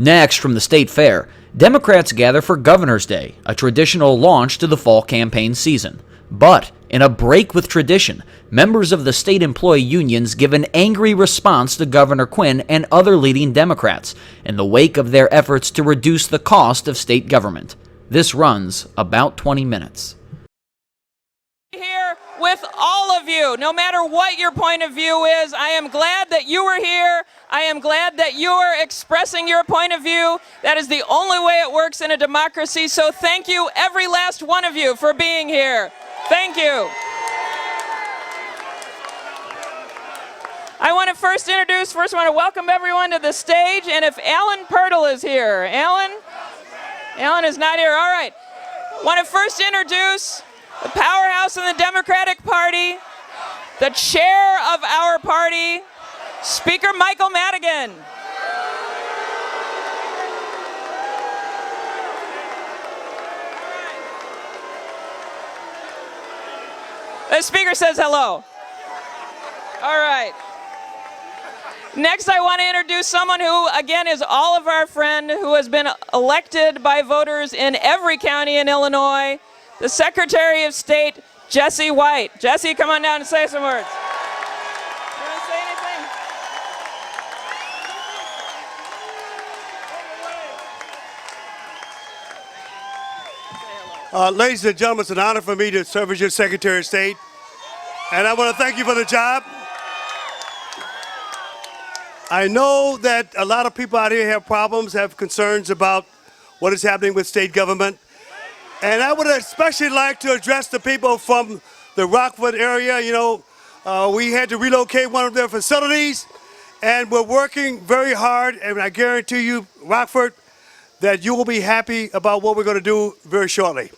Next, from the state fair, Democrats gather for Governor's Day, a traditional launch to the fall campaign season. But, in a break with tradition, members of the state employee unions give an angry response to Governor Quinn and other leading Democrats in the wake of their efforts to reduce the cost of state government. This runs about 20 minutes. Here with all of you, no matter what your point of view is, I am glad that you are here. I am glad that you are expressing your point of view. That is the only way it works in a democracy. So thank you, every last one of you, for being here. Thank you. I want to first want to welcome everyone to the stage. And if Alan Purtle is here, Alan is not here. All right. Want to first introduce the powerhouse in the Democratic Party, the chair of our party, Speaker Michael Madigan. The speaker says hello. All right. Next, I want to introduce someone who, again, is all of our friend, who has been elected by voters in every county in Illinois, the Secretary of State, Jesse White. Jesse, come on down and say some words. You want to say anything? Ladies and gentlemen, it's an honor for me to serve as your Secretary of State. And I want to thank you for the job. I know that a lot of people out here have problems, have concerns about what is happening with state government. And I would especially like to address the people from the Rockford area. You know, we had to relocate one of their facilities, and we're working very hard. And I guarantee you, Rockford, that you will be happy about what we're going to do very shortly.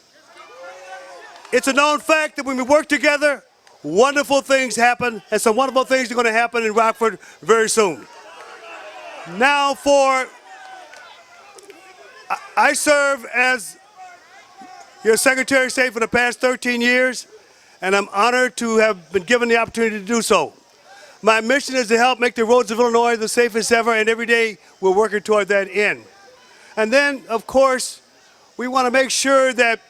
It's a known fact that when we work together, wonderful things happen, and some wonderful things are going to happen in Rockford very soon. Now, I serve as your Secretary of State for the past 13 years, and I'm honored to have been given the opportunity to do so. My mission is to help make the roads of Illinois the safest ever, and every day we're working toward that end. And then, of course, we want to make sure that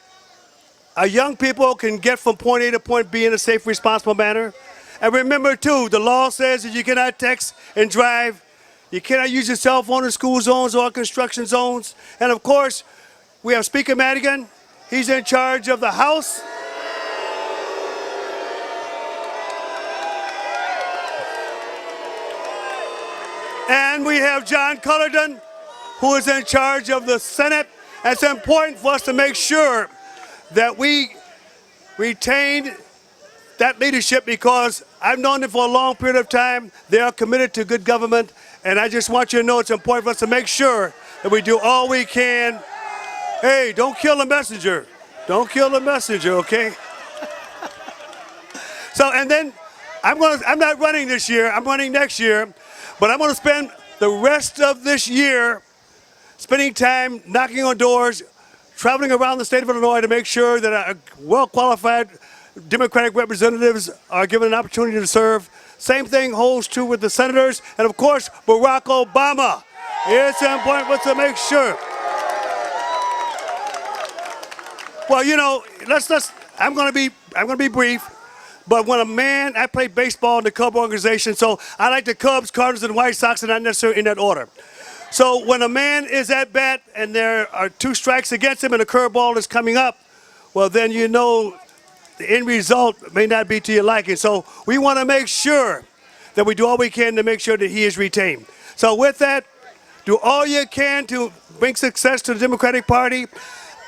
our young people can get from point A to point B in a safe, responsible manner. And remember, too, the law says that you cannot text and drive. You cannot use your cell phone in school zones or construction zones. And, of course, we have Speaker Madigan. He's in charge of the House. And we have John Cullerton, who is in charge of the Senate. And it's important for us to make sure that we retain that leadership, because I've known them for a long period of time. They are committed to good government, and I just want you to know it's important for us to make sure that we do all we can. Hey, don't kill the messenger. Don't kill the messenger, okay? So, and then I'm not running this year, I'm running next year, but I'm gonna spend the rest of this year spending time knocking on doors, traveling around the state of Illinois to make sure that well-qualified Democratic representatives are given an opportunity to serve. Same thing holds true with the senators, and of course, Barack Obama. It's important to make sure. Well, you know, I'm gonna be brief, but when I play baseball in the Cub organization, so I like the Cubs, Cardinals, and White Sox, and not necessarily in that order. So when a man is at bat and there are 2 strikes against him and a curveball is coming up, well, then you know the end result may not be to your liking. So we want to make sure that we do all we can to make sure that he is retained. So with that, do all you can to bring success to the Democratic Party.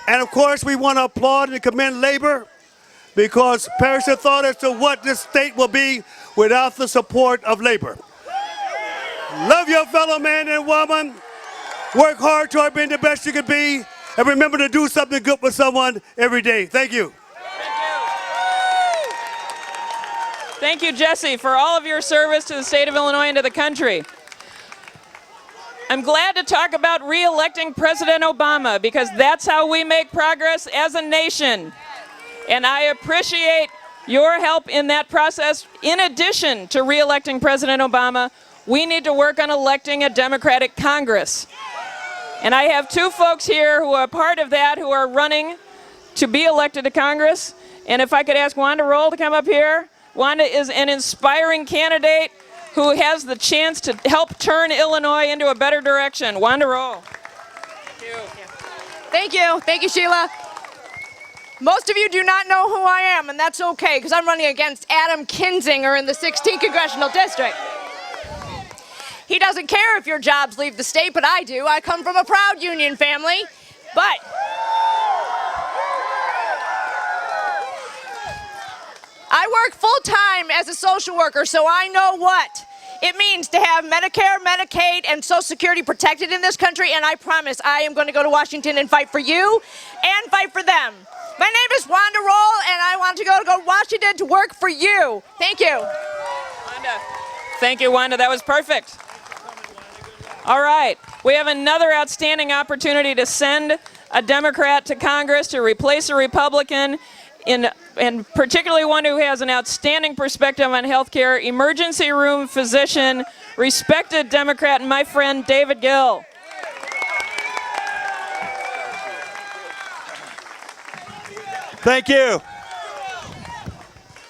And of course, we want to applaud and commend labor, because perish the thought as to what this state will be without the support of labor. Love your fellow man and woman. Work hard toward being the best you can be. And remember to do something good for someone every day. Thank you. Thank you, Jesse, for all of your service to the state of Illinois and to the country. I'm glad to talk about re-electing President Obama, because that's how we make progress as a nation. And I appreciate your help in that process. In addition to re-electing President Obama, we need to work on electing a Democratic Congress. And I have two folks here who are part of that, who are running to be elected to Congress. And if I could ask Wanda Roll to come up here. Wanda is an inspiring candidate who has the chance to help turn Illinois into a better direction. Wanda Roll. Thank you. Thank you. Thank you, Sheila. Most of you do not know who I am, and that's okay, because I'm running against Adam Kinzinger in the 16th Congressional District. He doesn't care if your jobs leave the state, but I do. I come from a proud union family, but I work full-time as a social worker, so I know what it means to have Medicare, Medicaid, and Social Security protected in this country, and I promise I am going to go to Washington and fight for you and fight for them. My name is Wanda Roll, and I want to go to Washington to work for you. Thank you. Wanda. Thank you, Wanda. That was perfect. All right. We have another outstanding opportunity to send a Democrat to Congress to replace a Republican, and particularly one who has an outstanding perspective on health care, emergency room physician, respected Democrat, and my friend David Gill. Thank you.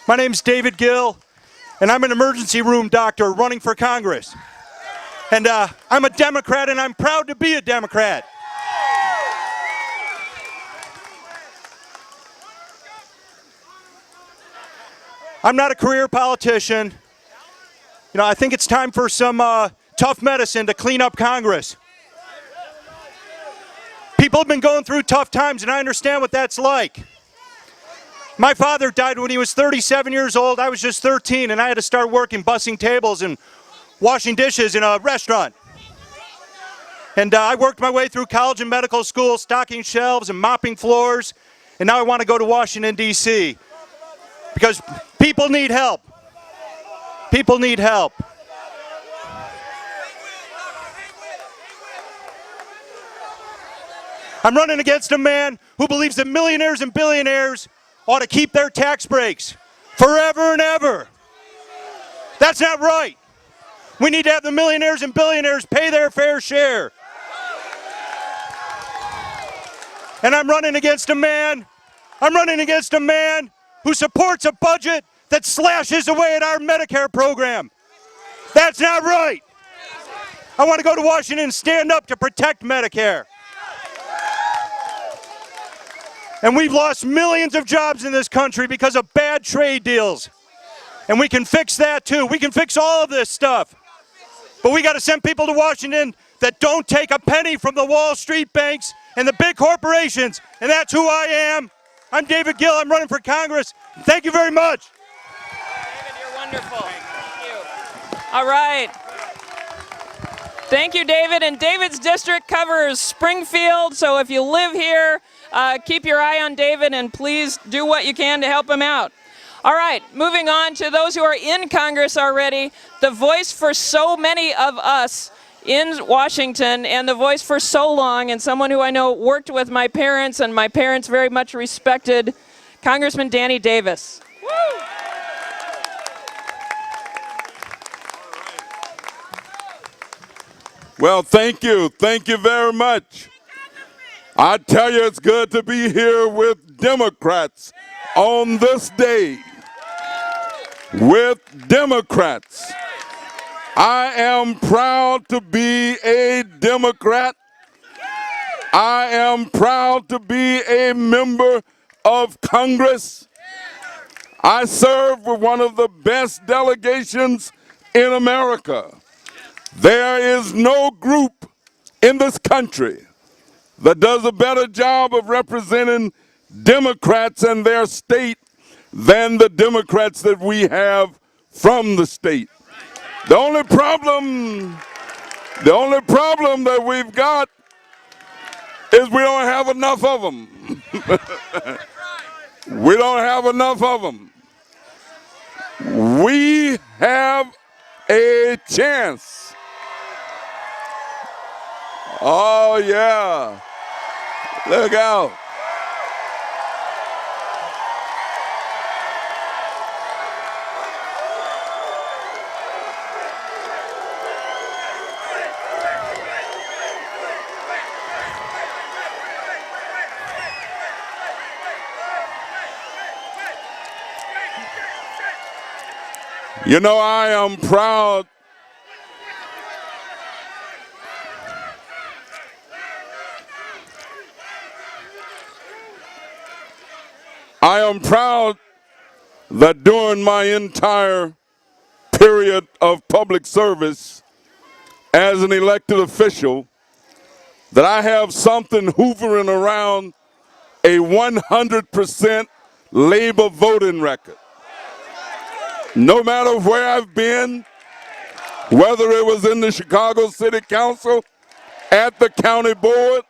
My name's David Gill, and I'm an emergency room doctor running for Congress. And I'm a Democrat, and I'm proud to be a Democrat. I'm not a career politician. You know, I think it's time for some tough medicine to clean up Congress. People have been going through tough times, and I understand what that's like. My father died when he was 37 years old. I was just 13, and I had to start working bussing tables and washing dishes in a restaurant. And I worked my way through college and medical school, stocking shelves and mopping floors, and now I want to go to Washington, D.C. because people need help. People need help. I'm running against a man who believes that millionaires and billionaires ought to keep their tax breaks forever and ever. That's not right. We need to have the millionaires and billionaires pay their fair share. And I'm running against a man who supports a budget that slashes away at our Medicare program. That's not right. I want to go to Washington and stand up to protect Medicare. And we've lost millions of jobs in this country because of bad trade deals. And we can fix that too. We can fix all of this stuff. But we got to send people to Washington that don't take a penny from the Wall Street banks and the big corporations. And that's who I am. I'm David Gill. I'm running for Congress. Thank you very much. David, you're wonderful. Thank you. All right. Thank you, David. And David's district covers Springfield. So if you live here, keep your eye on David and please do what you can to help him out. All right, moving on to those who are in Congress already, the voice for so many of us in Washington and the voice for so long, and someone who I know worked with my parents and my parents very much respected, Congressman Danny Davis. Woo! Well, thank you. Thank you very much. I tell you, it's good to be here with Democrats on this day. With Democrats. I am proud to be a Democrat. I am proud to be a member of Congress. I serve with one of the best delegations in America. There is no group in this country that does a better job of representing Democrats and their state than the Democrats that we have from the state. The only problem that we've got is we don't have enough of them. We don't have enough of them. We have a chance. Oh yeah. Look out. You know, I am proud. I am proud that during my entire period of public service as an elected official, that I have something hovering around a 100% labor voting record. No matter where I've been, whether it was in the Chicago City Council, at the county board,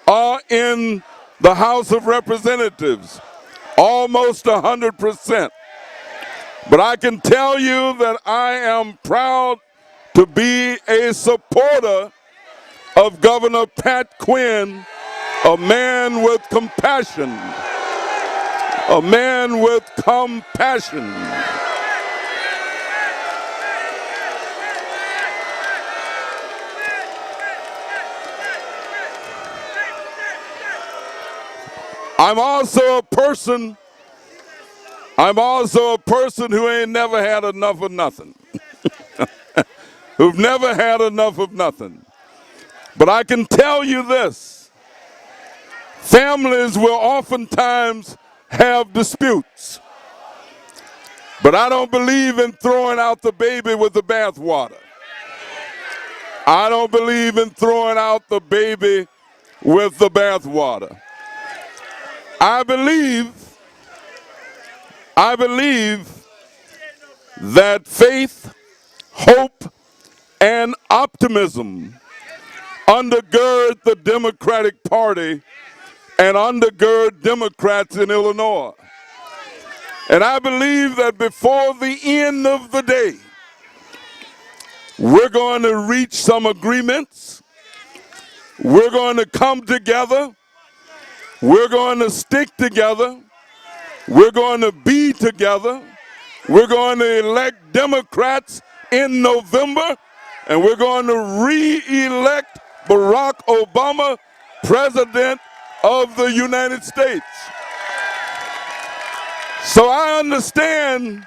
or in the House of Representatives, almost 100%. But I can tell you that I am proud to be a supporter of Governor Pat Quinn, a man with compassion, a man with compassion. I'm also a person who ain't never had enough of nothing. Who've never had enough of nothing. But I can tell you this, families will oftentimes have disputes. But I don't believe in throwing out the baby with the bathwater. I don't believe in throwing out the baby with the bathwater. I believe that faith, hope, and optimism undergird the Democratic Party and undergird Democrats in Illinois. And I believe that before the end of the day, we're going to reach some agreements. We're going to come together. We're going to stick together. We're going to be together. We're going to elect Democrats in November, and we're going to re-elect Barack Obama President of the United States. So I understand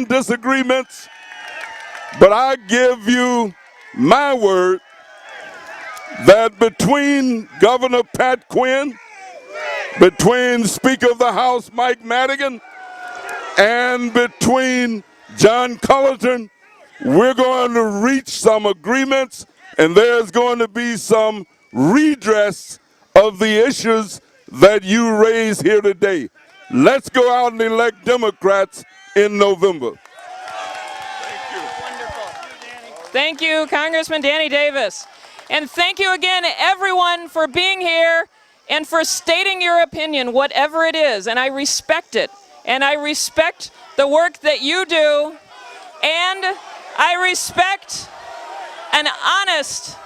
disagreements, but I give you my word that between Governor Pat Quinn, between Speaker of the House Mike Madigan, and between John Cullerton, we're going to reach some agreements, and there's going to be some redress of the issues that you raise here today. Let's go out and elect Democrats in November. Thank you, Congressman Danny Davis. And thank you again, everyone, for being here and for stating your opinion, whatever it is. And I respect it. And I respect the work that you do. And I respect an honest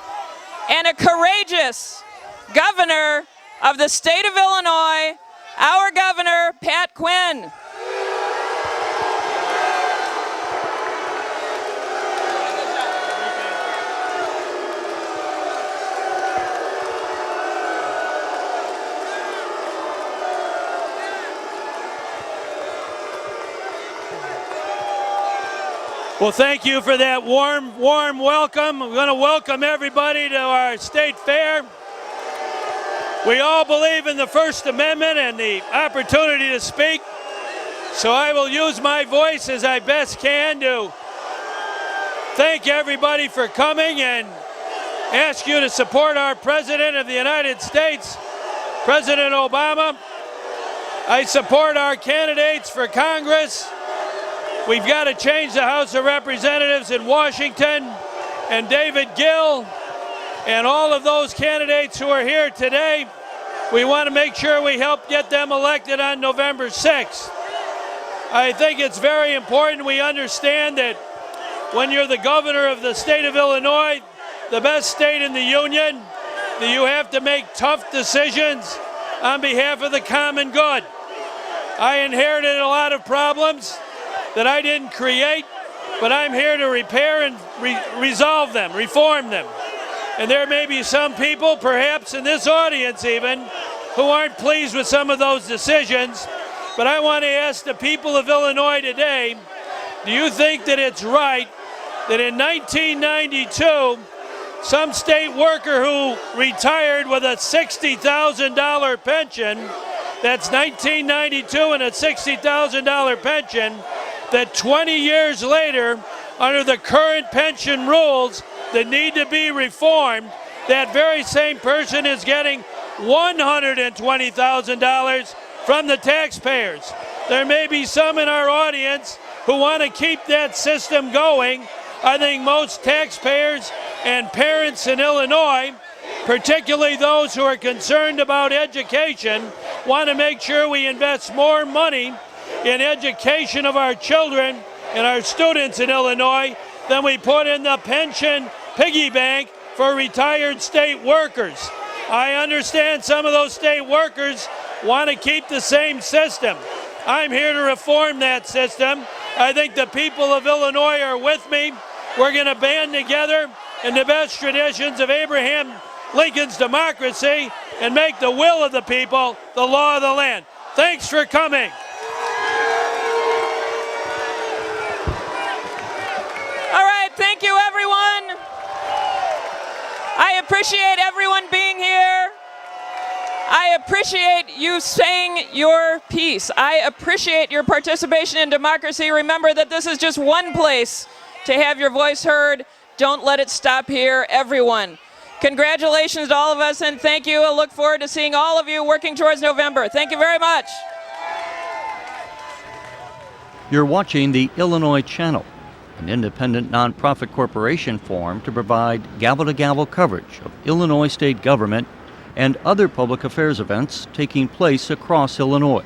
and a courageous governor of the state of Illinois, our governor, Pat Quinn. Well, thank you for that warm welcome. We're going to welcome everybody to our state fair. We all believe in the First Amendment and the opportunity to speak, so I will use my voice as I best can to thank everybody for coming and ask you to support our President of the United States, President Obama. I support our candidates for Congress. We've got to change the House of Representatives in Washington, and David Gill and all of those candidates who are here today, we want to make sure we help get them elected on November 6th. I think it's very important we understand that when you're the governor of the state of Illinois, the best state in the union, that you have to make tough decisions on behalf of the common good. I inherited a lot of problems that I didn't create, but I'm here to repair and resolve them, reform them. And there may be some people, perhaps in this audience even, who aren't pleased with some of those decisions. But I want to ask the people of Illinois today, do you think that it's right that in 1992, some state worker who retired with a $60,000 pension, that's 1992 and a $60,000 pension, that 20 years later, under the current pension rules that need to be reformed, that very same person is getting $120,000 from the taxpayers. There may be some in our audience who want to keep that system going. I think most taxpayers and parents in Illinois, particularly those who are concerned about education, want to make sure we invest more money in education of our children and our students in Illinois than we put in the pension piggy bank for retired state workers. I understand some of those state workers want to keep the same system. I'm here to reform that system. I think the people of Illinois are with me. We're going to band together in the best traditions of Abraham Lincoln's democracy and make the will of the people the law of the land. Thanks for coming. All right, thank you, everyone. I appreciate everyone being here. I appreciate you saying your piece. I appreciate your participation in democracy. Remember that this is just one place to have your voice heard. Don't let it stop here, everyone. Congratulations to all of us, and thank you. I look forward to seeing all of you working towards November. Thank you very much. You're watching the Illinois Channel, an independent nonprofit corporation formed to provide gavel-to-gavel coverage of Illinois state government and other public affairs events taking place across Illinois.